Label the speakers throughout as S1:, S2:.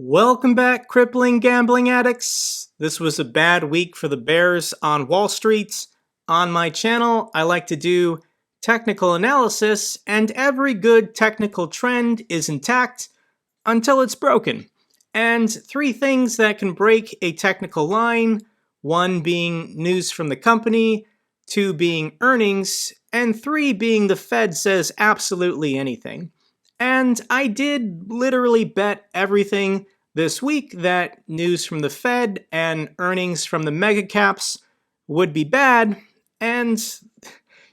S1: Welcome back, crippling gambling addicts. This was a bad week for the bears on Wall Street. On my channel, I like to do technical analysis, and every good technical trend is intact until it's broken. And three things that can break a technical line, one being news from the company, two being earnings, and three being the Fed says absolutely anything. And I did literally bet everything this week that news from the Fed and earnings from the mega caps would be bad, and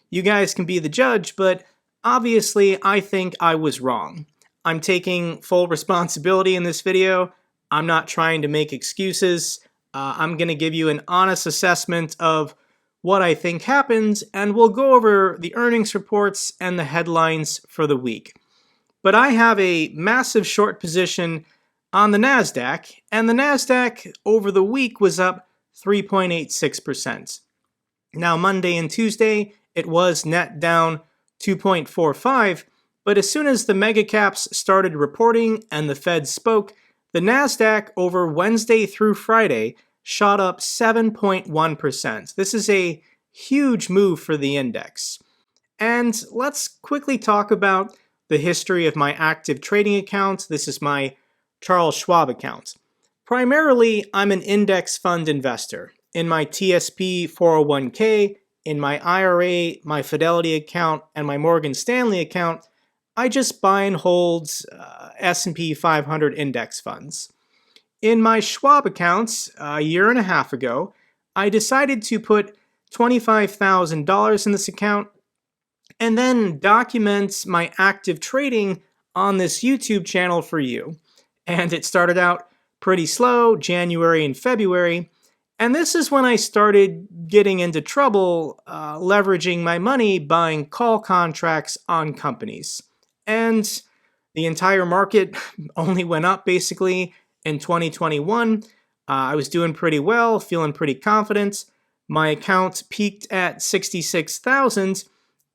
S1: you guys can be the judge, but obviously I think I was wrong. I'm taking full responsibility in this video. I'm not trying to make excuses. I'm going to give you an honest assessment of what I think happened, and we'll go over the earnings reports and the headlines for the week. But I have a massive short position on the Nasdaq, and the Nasdaq over the week was up 3.86%. Now, Monday and Tuesday, it was net down 2.45, but as soon as the mega caps started reporting and the Fed spoke, the Nasdaq over Wednesday through Friday shot up 7.1%. This is a huge move for the index. And let's quickly talk about the history of my active trading account. This is my Charles Schwab account. Primarily, I'm an index fund investor. In my TSP 401k, in my IRA, my Fidelity account, and my Morgan Stanley account, I just buy and hold S&P 500 index funds. In my Schwab account, a year and a half ago, I decided to put $25,000 in this account and then document my active trading on this YouTube channel for you. And it started out pretty slow, January and February, and this is when I started getting into trouble leveraging my money buying call contracts on companies. And the entire market only went up basically in 2021. I was doing pretty well, feeling pretty confident. My account peaked at 66,000.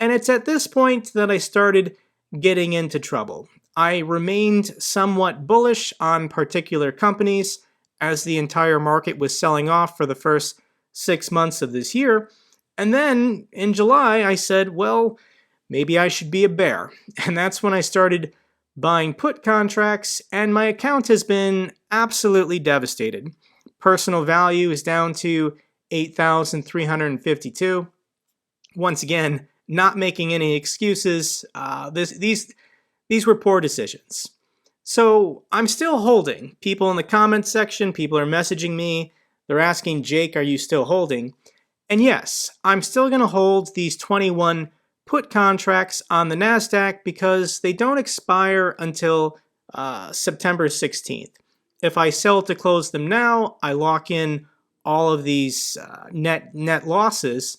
S1: And it's at this point that I started getting into trouble. I remained somewhat bullish on particular companies as the entire market was selling off for the first 6 months of this year. And then in July, I said, well, maybe I should be a bear. And that's when I started buying put contracts, and my account has been absolutely devastated. Personal value is down to 8,352. Once again, not making any excuses. These were poor decisions. So I'm still holding. People in the comments section, people are messaging me. They're asking, Jake, are you still holding? And yes, I'm still going to hold these 21 put contracts on the Nasdaq because they don't expire until September 16th. If I sell to close them now, I lock in all of these net losses.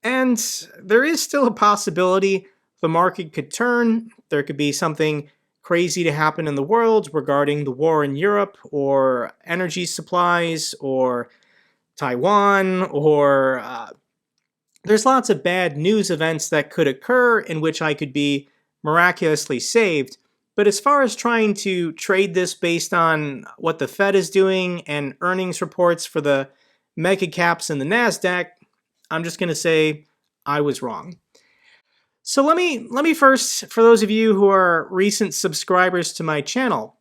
S1: And there is still a possibility the market could turn. There could be something crazy to happen in the world regarding the war in Europe or energy supplies or Taiwan or there's lots of bad news events that could occur in which I could be miraculously saved. But as far as trying to trade this based on what the Fed is doing and earnings reports for the mega caps and the Nasdaq, I'm just going to say I was wrong. So let me first, for those of you who are recent subscribers to my channel,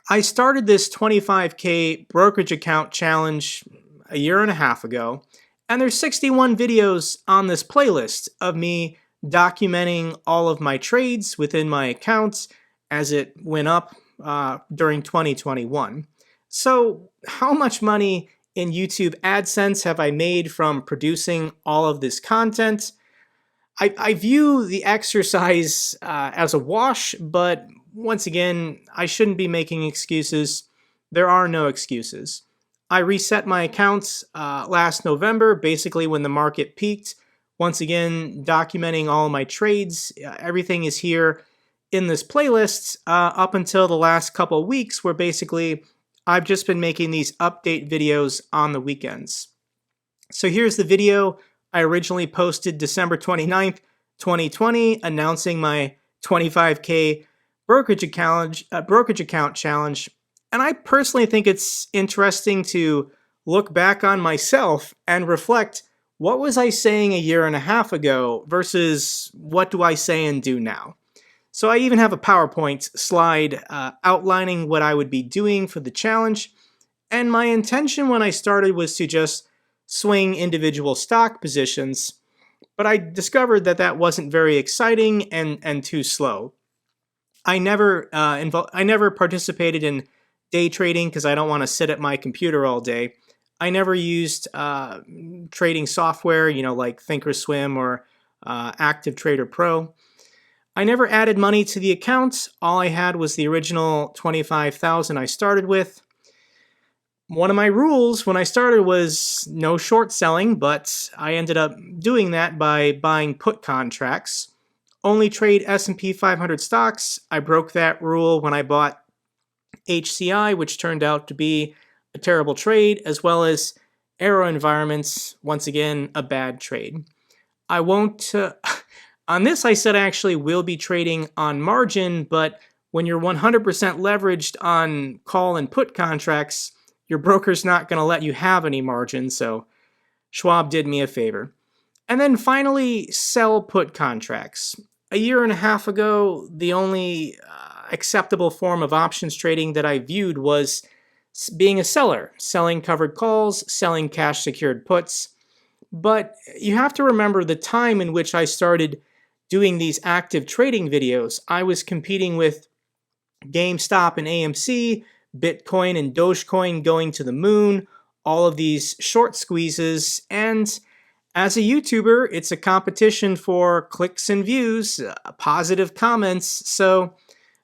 S1: I started this 25K brokerage account challenge a year and a half ago, and there's 61 videos on this playlist of me documenting all of my trades within my accounts as it went up during 2021. So how much money in YouTube AdSense have I made from producing all of this content? I view the exercise as a wash, but once again, I shouldn't be making excuses. There are no excuses. I reset my accounts last November, basically when the market peaked. Once again, documenting all my trades. Everything is here in this playlist up until the last couple of weeks where basically I've just been making these update videos on the weekends. So here's the video I originally posted December 29th, 2020, announcing my 25K brokerage account challenge. And I personally think it's interesting to look back on myself and reflect, what was I saying a year and a half ago versus what do I say and do now? So I even have a PowerPoint slide outlining what I would be doing for the challenge. And my intention when I started was to just swing individual stock positions, but I discovered that that wasn't very exciting and too slow. I never participated in day trading because I don't want to sit at my computer all day. I never used trading software, like Thinkorswim or Active Trader Pro. I never added money to the account. All I had was the original 25,000 I started with. One of my rules when I started was no short selling, but I ended up doing that by buying put contracts. Only trade S&P 500 stocks. I broke that rule when I bought HCI, which turned out to be a terrible trade, as well as Aero Environments, once again, a bad trade. I won't, on this I said I actually will be trading on margin, but when you're 100% leveraged on call and put contracts, your broker's not going to let you have any margin, so Schwab did me a favor. And then finally, sell put contracts. A year and a half ago, the only acceptable form of options trading that I viewed was being a seller, selling covered calls, selling cash secured puts. But you have to remember the time in which I started doing these active trading videos. I was competing with GameStop and AMC, Bitcoin and Dogecoin going to the moon, all of these short squeezes, and as a YouTuber, it's a competition for clicks and views, positive comments, so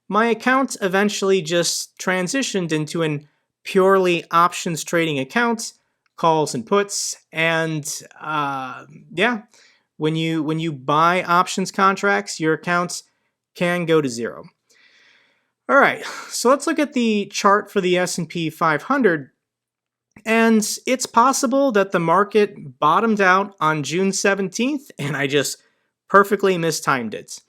S1: my account eventually just transitioned into an purely options trading account, calls and puts, and when you buy options contracts, your accounts can go to zero. All right, so let's look at the chart for the S&P 500. And it's possible that the market bottomed out on June 17th, and I just perfectly mistimed it.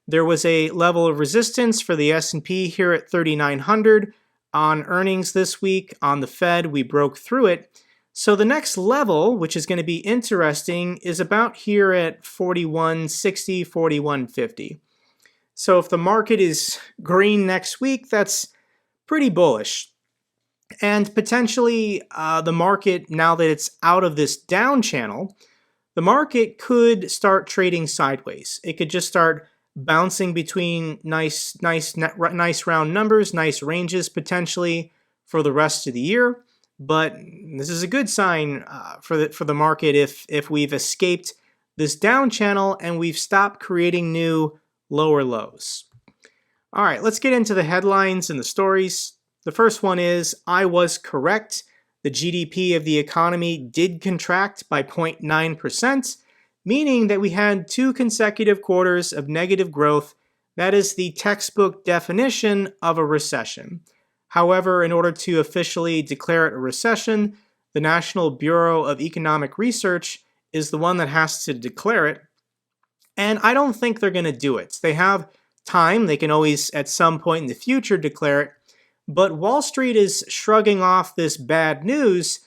S1: There was a level of resistance for the S&P here at 3,900. On earnings this week on the Fed, we broke through it. So the next level, which is going to be interesting, is about here at 4160, 4150. So if the market is green next week, that's pretty bullish. And potentially the market, now that it's out of this down channel, the market could start trading sideways. It could just start bouncing between nice round numbers, nice ranges potentially for the rest of the year. But this is a good sign for the market if we've escaped this down channel and we've stopped creating new lower lows. All right, let's get into the headlines and the stories. The first one is, I was correct. The GDP of the economy did contract by 0.9%, meaning that we had 2 consecutive quarters of negative growth. That is the textbook definition of a recession. However, in order to officially declare it a recession, the National Bureau of Economic Research is the one that has to declare it. And I don't think they're going to do it. They have time. They can always, at some point in the future, declare it. But Wall Street is shrugging off this bad news.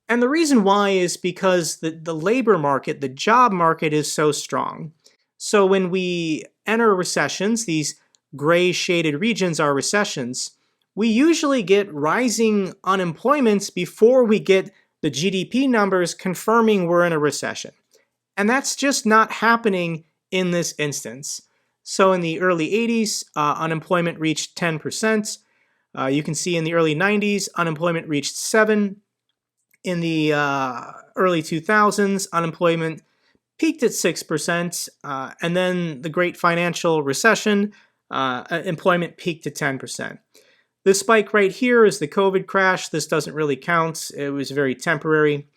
S1: And the reason why is because the labor market, the job market is so strong. So when we enter recessions, these gray shaded regions are recessions, we usually get rising unemployment before we get the GDP numbers confirming we're in a recession. And that's just not happening in this instance. So in the early 80s, unemployment reached 10%. You can see in the early 90s, unemployment reached 7%. In the early 2000s, unemployment peaked at 6%. And then the Great Financial Recession, employment peaked at 10%. This spike right here is the COVID crash. This doesn't really count. It was very temporary.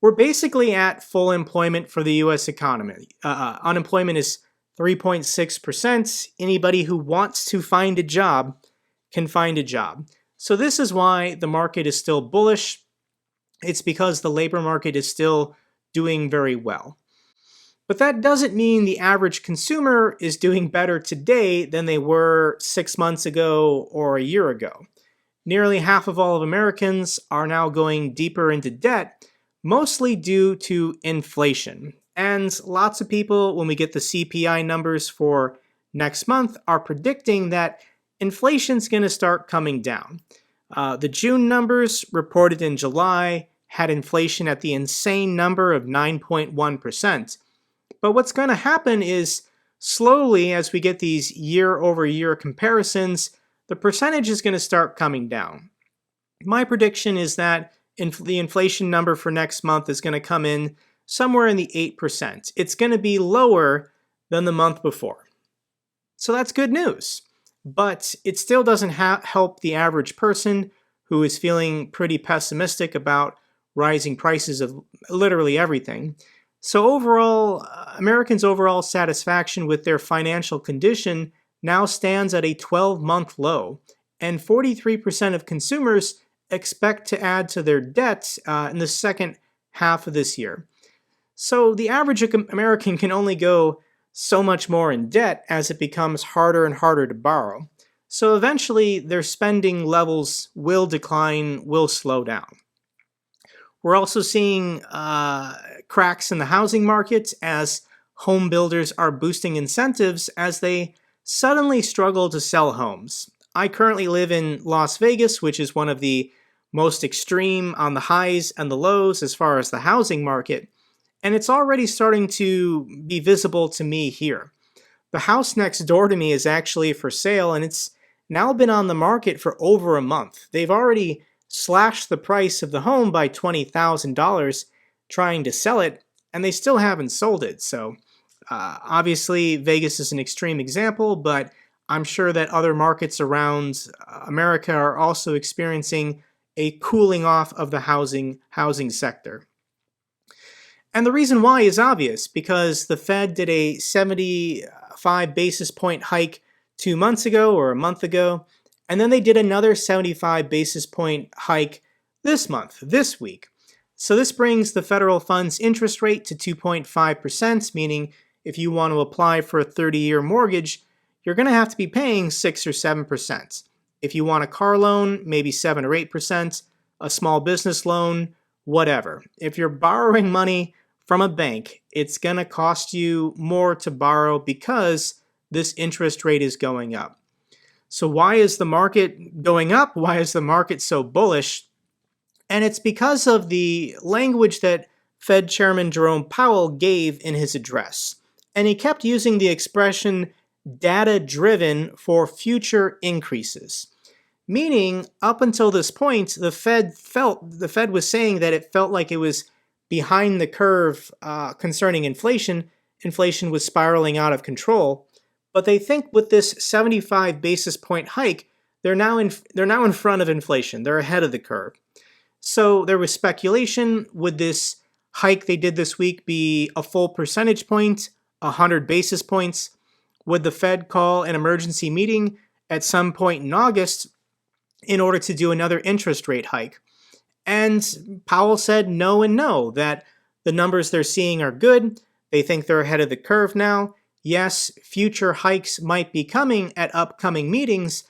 S1: We're basically at full employment for the U.S. economy. Unemployment is 3.6%. Anybody who wants to find a job can find a job. So this is why the market is still bullish. It's because the labor market is still doing very well. But that doesn't mean the average consumer is doing better today than they were 6 months ago or a year ago. Nearly half of all of Americans are now going deeper into debt, mostly due to inflation. And lots of people, when we get the CPI numbers for next month, are predicting that inflation's going to start coming down. The June numbers reported in July had inflation at the insane number of 9.1%. But what's going to happen is slowly, as we get these year-over-year comparisons, the percentage is going to start coming down. My prediction is that the inflation number for next month is going to come in somewhere in the 8%. It's going to be lower than the month before. So that's good news. But it still doesn't help the average person who is feeling pretty pessimistic about rising prices of literally everything. So overall, Americans' overall satisfaction with their financial condition now stands at a 12-month low, and 43% of consumers expect to add to their debt in the second half of this year. So the average American can only go so much more in debt as it becomes harder and harder to borrow. So eventually their spending levels will decline, will slow down. We're also seeing cracks in the housing market as home builders are boosting incentives as they suddenly struggle to sell homes. I currently live in Las Vegas, which is one of the most extreme on the highs and the lows as far as the housing market, and it's already starting to be visible to me here. The house next door to me is actually for sale, and it's now been on the market for over a month. They've already slashed the price of the home by $20,000 trying to sell it, and they still haven't sold it. So obviously Vegas is an extreme example, but I'm sure that other markets around America are also experiencing a cooling off of the housing sector. And the reason why is obvious, because the Fed did a 75 basis point hike 2 months ago or a month ago, and then they did another 75 basis point hike this week. So this brings the federal funds interest rate to 2.5%, meaning if you want to apply for a 30-year mortgage, you're going to have to be paying 6 or 7%. If you want a car loan, maybe 7 or 8%, a small business loan, whatever. If you're borrowing money from a bank, it's going to cost you more to borrow because this interest rate is going up. So why is the market going up? Why is the market so bullish? And it's because of the language that Fed Chairman Jerome Powell gave in his address. And he kept using the expression data-driven for future increases. Meaning, up until this point, the Fed was saying that it felt like it was behind the curve concerning inflation. Inflation was spiraling out of control. But they think with this 75 basis point hike, they're now in front of inflation. They're ahead of the curve. So there was speculation, would this hike they did this week be a full percentage point, 100 basis points? Would the Fed call an emergency meeting at some point in August in order to do another interest rate hike? And Powell said no and no, that the numbers they're seeing are good. They think they're ahead of the curve now. Yes, future hikes might be coming at upcoming meetings,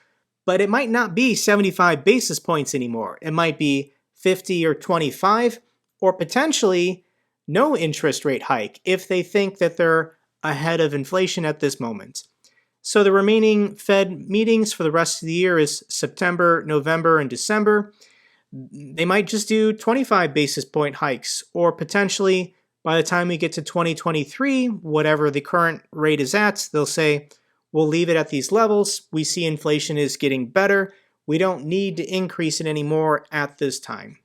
S1: but it might not be 75 basis points anymore. It might be 50 or 25, or potentially no interest rate hike if they think that they're ahead of inflation at this moment. So the remaining Fed meetings for the rest of the year is September, November, and December. They might just do 25 basis point hikes, or potentially by the time we get to 2023, whatever the current rate is at, they'll say, we'll leave it at these levels. We see inflation is getting better. We don't need to increase it anymore at this time.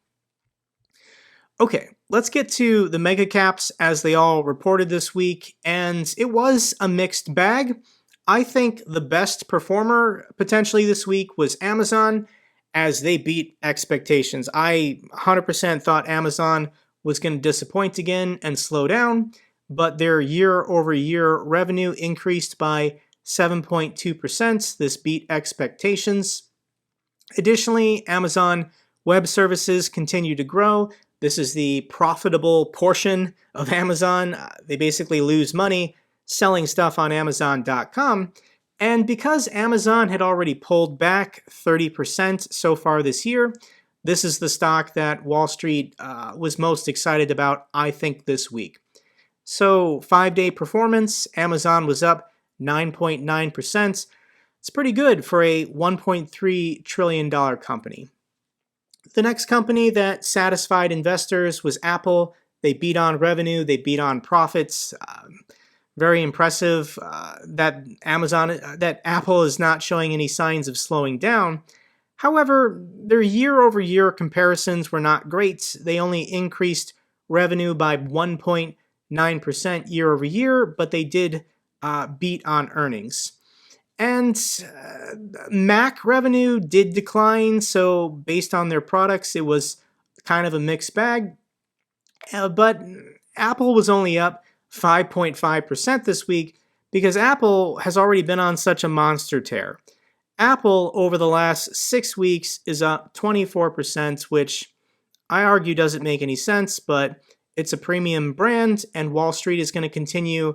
S1: Okay, let's get to the mega caps as they all reported this week, and it was a mixed bag. I think the best performer potentially this week was Amazon, as they beat expectations. I 100% thought Amazon was going to disappoint again and slow down, but their year-over-year revenue increased by 7.2%. This beat expectations. Additionally, Amazon Web Services continue to grow. This is the profitable portion of Amazon. They basically lose money selling stuff on Amazon.com. And because Amazon had already pulled back 30% so far this year, this is the stock that Wall Street was most excited about, I think, this week. So 5-day performance, Amazon was up 9.9%. It's pretty good for a $1.3 trillion company. The next company that satisfied investors was Apple. They beat on revenue, they beat on profits. Very impressive that Apple is not showing any signs of slowing down. However, their year-over-year comparisons were not great. They only increased revenue by 1.9% year-over-year, but they did beat on earnings. And Mac revenue did decline, so based on their products, it was kind of a mixed bag. But Apple was only up 5.5% this week because Apple has already been on such a monster tear. Apple, over the last 6 weeks, is up 24%, which I argue doesn't make any sense, but it's a premium brand, and Wall Street is going to continue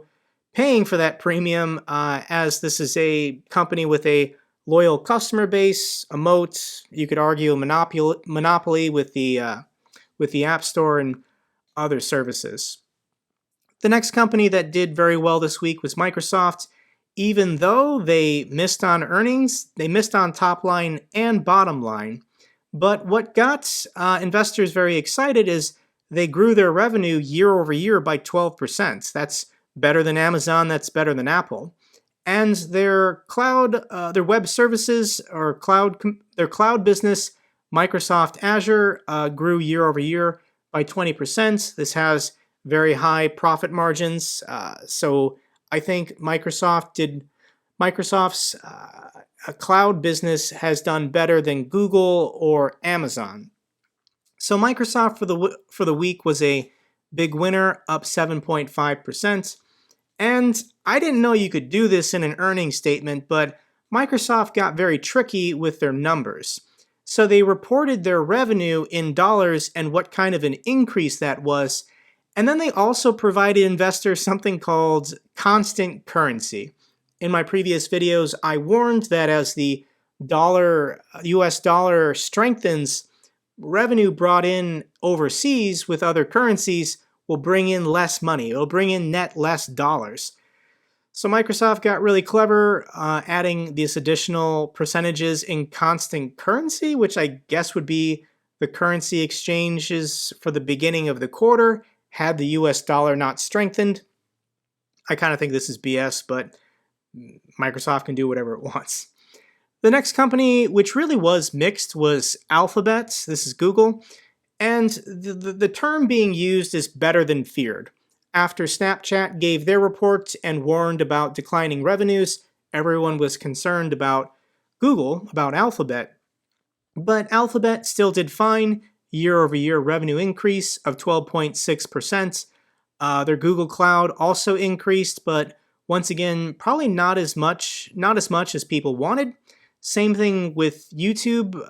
S1: paying for that premium as this is a company with a loyal customer base, a moat, you could argue a monopoly with the App Store and other services. The next company that did very well this week was Microsoft. Even though they missed on earnings, they missed on top line and bottom line. But what got investors very excited is they grew their revenue year over year by 12%. That's better than Amazon, that's better than Apple. And their web services or their cloud business, Microsoft Azure, grew year over year by 20%. This has very high profit margins. So I think Microsoft's cloud business has done better than Google or Amazon. So Microsoft for the week was a big winner, up 7.5%. And I didn't know you could do this in an earnings statement, but Microsoft got very tricky with their numbers. So they reported their revenue in dollars and what kind of an increase that was. And then they also provided investors something called constant currency. In my previous videos, I warned that as the US dollar strengthens, revenue brought in overseas with other currencies will bring in less money. It'll bring in net less dollars. So Microsoft got really clever adding these additional percentages in constant currency, which I guess would be the currency exchanges for the beginning of the quarter had the US dollar not strengthened. I kind of think this is BS, but Microsoft can do whatever it wants. The next company, which really was mixed, was Alphabet. This is Google. And the term being used is better than feared. After Snapchat gave their report and warned about declining revenues, everyone was concerned about Google, about Alphabet. But Alphabet still did fine. Year-over-year revenue increase of 12.6%. Their Google Cloud also increased, but once again, probably not as much as people wanted. Same thing with YouTube.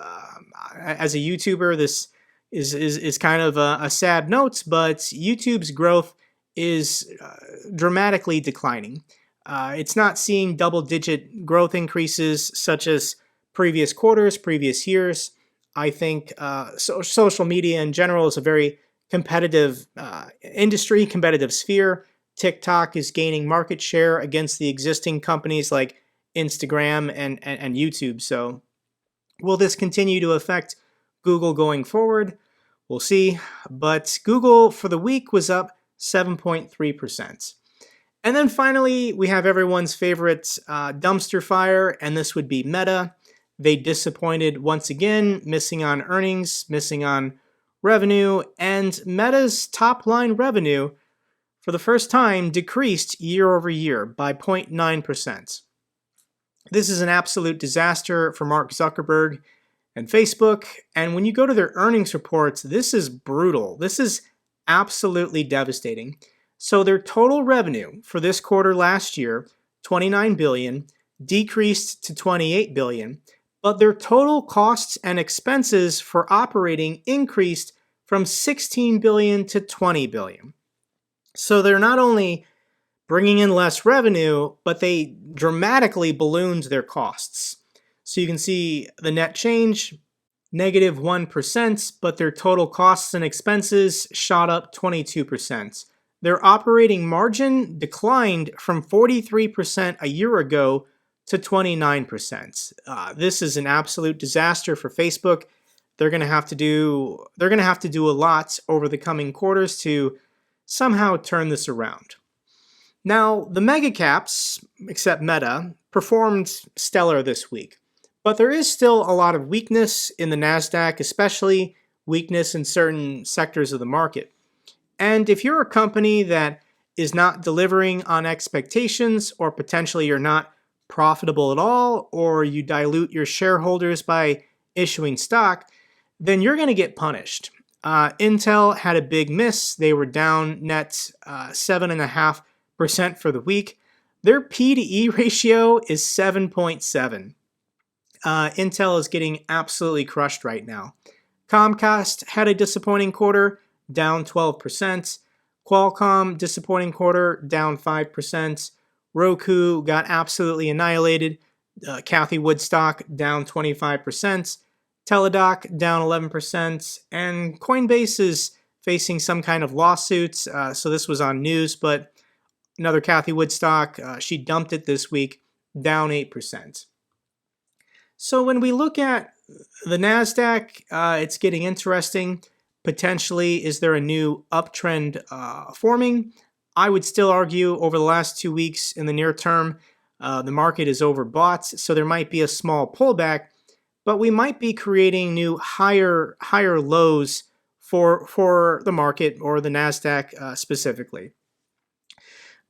S1: As a YouTuber, this is kind of a sad note, but YouTube's growth is dramatically declining. It's not seeing double-digit growth increases such as previous quarters, previous years. I think social media in general is a very competitive industry, competitive sphere. TikTok is gaining market share against the existing companies like Instagram and YouTube. So will this continue to affect Google going forward? We'll see. But Google for the week was up 7.3%. And then finally, we have everyone's favorite dumpster fire, and this would be Meta. They disappointed once again, missing on earnings, missing on revenue, and Meta's top-line revenue for the first time decreased year over year by 0.9%. This is an absolute disaster for Mark Zuckerberg and Facebook, and when you go to their earnings reports, this is brutal. This is absolutely devastating. So their total revenue for this quarter last year, $29 billion, decreased to $28 billion, but their total costs and expenses for operating increased from $16 billion to $20 billion. So they're not only bringing in less revenue, but they dramatically ballooned their costs. So you can see the net change, negative 1%, but their total costs and expenses shot up 22%. Their operating margin declined from 43% a year ago to 29%. This is an absolute disaster for Facebook. They're going to have to do a lot over the coming quarters to somehow turn this around. Now, the mega caps, except Meta, performed stellar this week. But there is still a lot of weakness in the Nasdaq, especially weakness in certain sectors of the market. And if you're a company that is not delivering on expectations, or potentially you're not profitable at all, or you dilute your shareholders by issuing stock, then you're going to get punished. Intel had a big miss. They were down net 7.5% for the week. Their P to E ratio is 7.7. Intel is getting absolutely crushed right now. Comcast had a disappointing quarter, down 12%. Qualcomm, disappointing quarter, down 5%. Roku got absolutely annihilated. Cathie Woodstock, down 25%. Teladoc, down 11%. And Coinbase is facing some kind of lawsuits. So this was on news, but another Cathie Woodstock, she dumped it this week, down 8%. So when we look at the Nasdaq, it's getting interesting. Potentially, is there a new uptrend forming? I would still argue over the last 2 weeks in the near term, the market is overbought, so there might be a small pullback, but we might be creating new higher lows for the market or the Nasdaq specifically.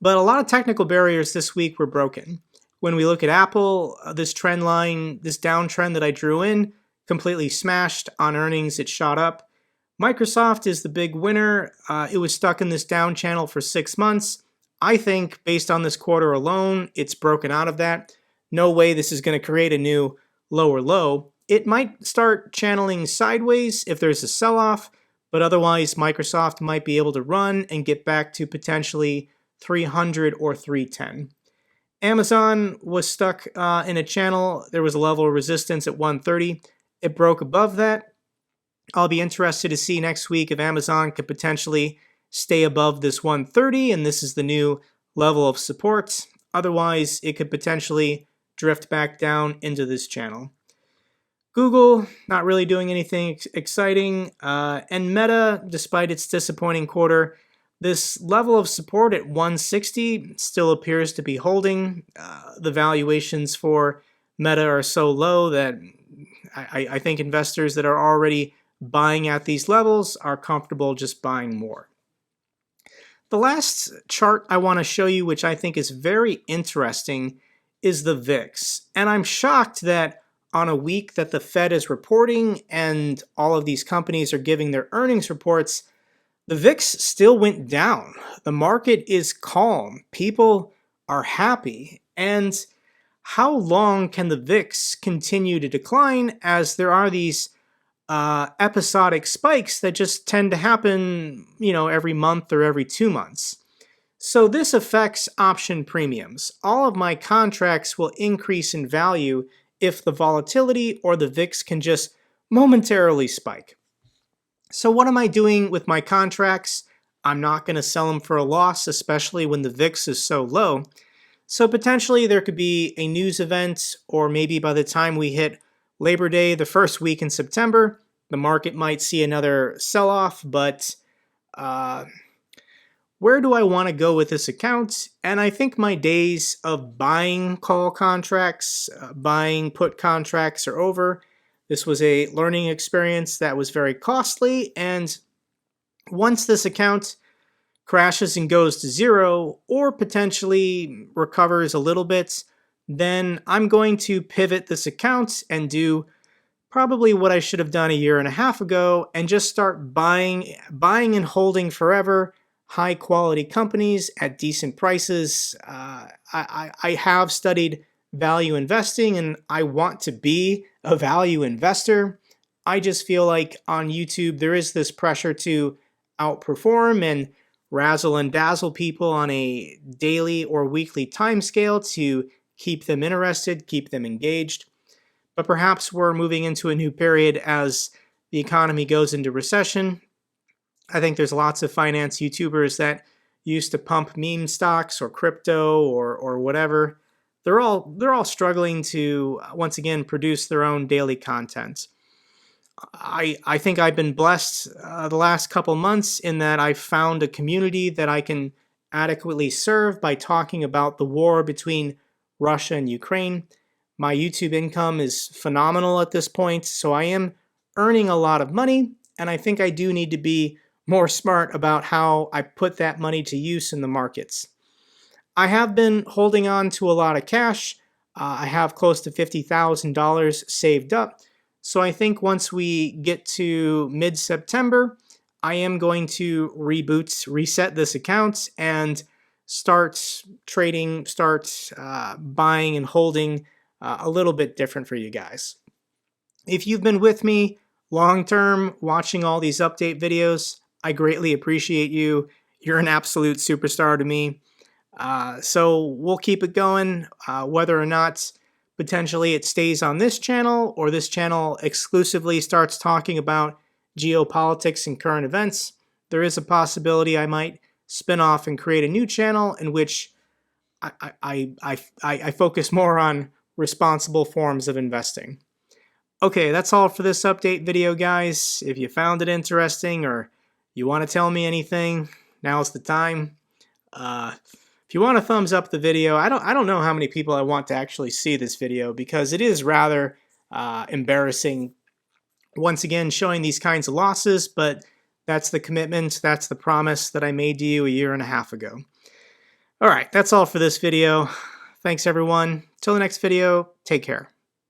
S1: But a lot of technical barriers this week were broken. When we look at Apple, this trend line, this downtrend that I drew in, completely smashed on earnings. It shot up. Microsoft is the big winner. It was stuck in this down channel for 6 months. I think based on this quarter alone, it's broken out of that. No way this is going to create a new lower low. It might start channeling sideways if there's a sell-off, but otherwise Microsoft might be able to run and get back to potentially 300 or 310. Amazon was stuck in a channel. There was a level of resistance at 130. It broke above that. I'll be interested to see next week if Amazon could potentially stay above this 130, and this is the new level of support. Otherwise, it could potentially drift back down into this channel. Google, not really doing anything exciting. And Meta, despite its disappointing quarter, this level of support at 160 still appears to be holding. The valuations for Meta are so low that I think investors that are already buying at these levels are comfortable just buying more. The last chart I want to show you, which I think is very interesting, is the VIX. And I'm shocked that on a week that the Fed is reporting and all of these companies are giving their earnings reports, the VIX still went down. The market is calm. People are happy. And how long can the VIX continue to decline as there are these episodic spikes that just tend to happen, every month or every 2 months? So this affects option premiums. All of my contracts will increase in value if the volatility or the VIX can just momentarily spike. So what am I doing with my contracts? I'm not going to sell them for a loss, especially when the VIX is so low. So potentially there could be a news event, or maybe by the time we hit Labor Day, the first week in September, the market might see another sell-off. But where do I want to go with this account? And I think my days of buying call contracts, buying put contracts are over. This was a learning experience that was very costly, and once this account crashes and goes to zero, or potentially recovers a little bit, then I'm going to pivot this account and do probably what I should have done a year and a half ago, and just start buying and holding forever high quality companies at decent prices. I have studied value investing, and I want to be a value investor. I just feel like on YouTube there is this pressure to outperform, and razzle and dazzle people on a daily or weekly timescale to keep them interested, keep them engaged. But perhaps we're moving into a new period as the economy goes into recession. I think there's lots of finance YouTubers that used to pump meme stocks or crypto or whatever. They're all struggling to once again produce their own daily content. I think I've been blessed the last couple months in that I've found a community that I can adequately serve by talking about the war between Russia and Ukraine. My YouTube income is phenomenal at this point, so I am earning a lot of money, and I think I do need to be more smart about how I put that money to use in the markets. I have been holding on to a lot of cash. I have close to $50,000 saved up. So I think once we get to mid-September, I am going to reset this account and start trading, start buying and holding a little bit different for you guys. If you've been with me long-term watching all these update videos, I greatly appreciate you. You're an absolute superstar to me. So we'll keep it going, whether or not potentially it stays on this channel or this channel exclusively starts talking about geopolitics and current events. There is a possibility I might spin off and create a new channel in which I focus more on responsible forms of investing. Okay, that's all for this update video, guys. If you found it interesting or you want to tell me anything, now's the time. If you want to thumbs up the video, I don't know how many people I want to actually see this video because it is rather embarrassing once again showing these kinds of losses, but that's the commitment, that's the promise that I made to you a year and a half ago. All right, that's all for this video. Thanks everyone. Till the next video, take care.